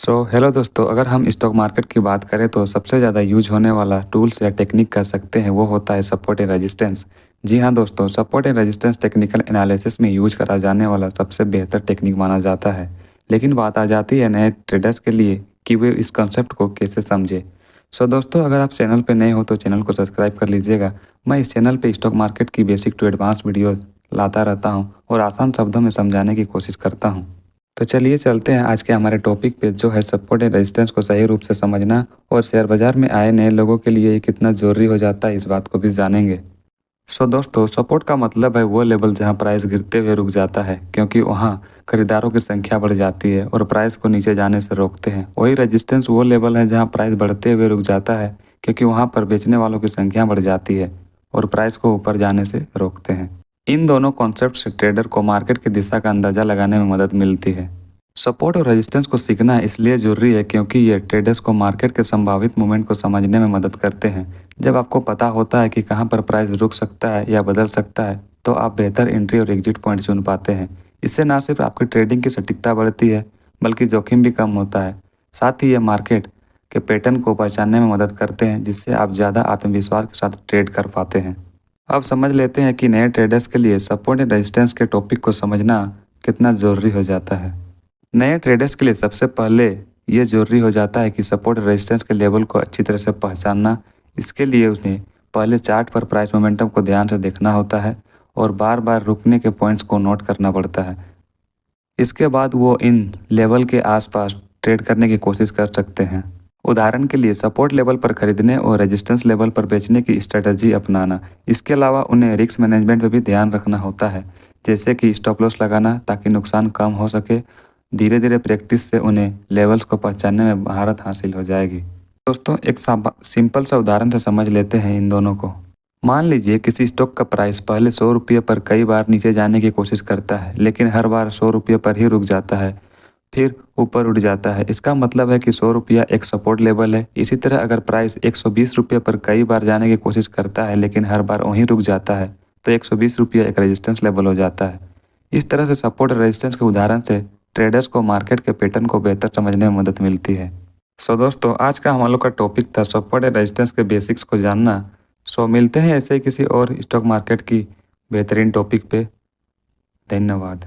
Hello दोस्तों, अगर हम स्टॉक मार्केट की बात करें तो सबसे ज़्यादा यूज होने वाला टूल्स या टेक्निक कह सकते हैं वो होता है सपोर्ट एंड रेजिस्टेंस। जी हाँ दोस्तों, support and resistance technical analysis में यूज करा जाने वाला सबसे बेहतर टेक्निक माना जाता है। लेकिन बात आ जाती है नए ट्रेडर्स के लिए कि वे इस कॉन्सेप्ट को कैसे समझे। दोस्तों, अगर आप चैनल पर नए हो तो चैनल को सब्सक्राइब कर लीजिएगा। मैं इस चैनल पर स्टॉक मार्केट की बेसिक टू एडवांस वीडियोज़ लाता रहता हूँ और आसान शब्दों में समझाने की कोशिश करता हूँ। तो चलिए चलते हैं आज के हमारे टॉपिक पे, जो है सपोर्ट एंड रेजिस्टेंस को सही रूप से समझना और शेयर बाजार में आए नए लोगों के लिए ये कितना ज़रूरी हो जाता है, इस बात को भी जानेंगे। दोस्तों, सपोर्ट का मतलब है वो लेवल जहां प्राइस गिरते हुए रुक जाता है, क्योंकि वहां खरीदारों की संख्या बढ़ जाती है और प्राइस को नीचे जाने से रोकते हैं। वही रेजिस्टेंस वो लेवल है जहां प्राइस बढ़ते हुए रुक जाता है, क्योंकि वहां पर बेचने वालों की संख्या बढ़ जाती है और प्राइस को ऊपर जाने से रोकते हैं। इन दोनों कॉन्सेप्ट से ट्रेडर को मार्केट की दिशा का अंदाजा लगाने में मदद मिलती है। सपोर्ट और रेजिस्टेंस को सीखना इसलिए जरूरी है क्योंकि ये ट्रेडर्स को मार्केट के संभावित मूवमेंट को समझने में मदद करते हैं। जब आपको पता होता है कि कहां पर प्राइस रुक सकता है या बदल सकता है, तो आप बेहतर एंट्री और एग्जिट पॉइंट चुन पाते हैं। इससे न सिर्फ आपकी ट्रेडिंग की सटीकता बढ़ती है, बल्कि जोखिम भी कम होता है। साथ ही ये मार्केट के पैटर्न को पहचानने में मदद करते हैं, जिससे आप ज़्यादा आत्मविश्वास के साथ ट्रेड कर पाते हैं। अब समझ लेते हैं कि नए ट्रेडर्स के लिए सपोर्ट एंड रेजिस्टेंस के टॉपिक को समझना कितना ज़रूरी हो जाता है। नए ट्रेडर्स के लिए सबसे पहले ये ज़रूरी हो जाता है कि सपोर्ट रेजिस्टेंस के लेवल को अच्छी तरह से पहचानना। इसके लिए उन्हें पहले चार्ट पर प्राइस मोमेंटम को ध्यान से देखना होता है और बार बार रुकने के पॉइंट्स को नोट करना पड़ता है। इसके बाद वो इन लेवल के आसपास ट्रेड करने की कोशिश कर सकते हैं। उदाहरण के लिए सपोर्ट लेवल पर खरीदने और रेजिस्टेंस लेवल पर बेचने की स्ट्रेटजी अपनाना। इसके अलावा उन्हें रिस्क मैनेजमेंट पर भी ध्यान रखना होता है, जैसे कि स्टॉप लॉस लगाना ताकि नुकसान कम हो सके। धीरे धीरे प्रैक्टिस से उन्हें लेवल्स को पहचानने में महारत हासिल हो जाएगी। दोस्तों, एक सिंपल सा उदाहरण से समझ लेते हैं इन दोनों को। मान लीजिए किसी स्टॉक का प्राइस पहले 100 रुपये पर कई बार नीचे जाने की कोशिश करता है, लेकिन हर बार 100 रुपये पर ही रुक जाता है, फिर ऊपर उठ जाता है। इसका मतलब है कि 100 रुपया एक सपोर्ट लेवल है। इसी तरह अगर प्राइस 120 रुपये पर कई बार जाने की कोशिश करता है, लेकिन हर बार वहीं रुक जाता है, तो 120 रुपया एक रेजिस्टेंस लेवल हो जाता है। इस तरह से सपोर्ट और रेजिस्टेंस के उदाहरण से ट्रेडर्स को मार्केट के पैटर्न को बेहतर समझने में मदद मिलती है। दोस्तों, आज का हम लोग का टॉपिक था सपोर्ट और रेजिस्टेंस के बेसिक्स को जानना। मिलते हैं ऐसे ही किसी और स्टॉक मार्केट की बेहतरीन टॉपिक पे। धन्यवाद।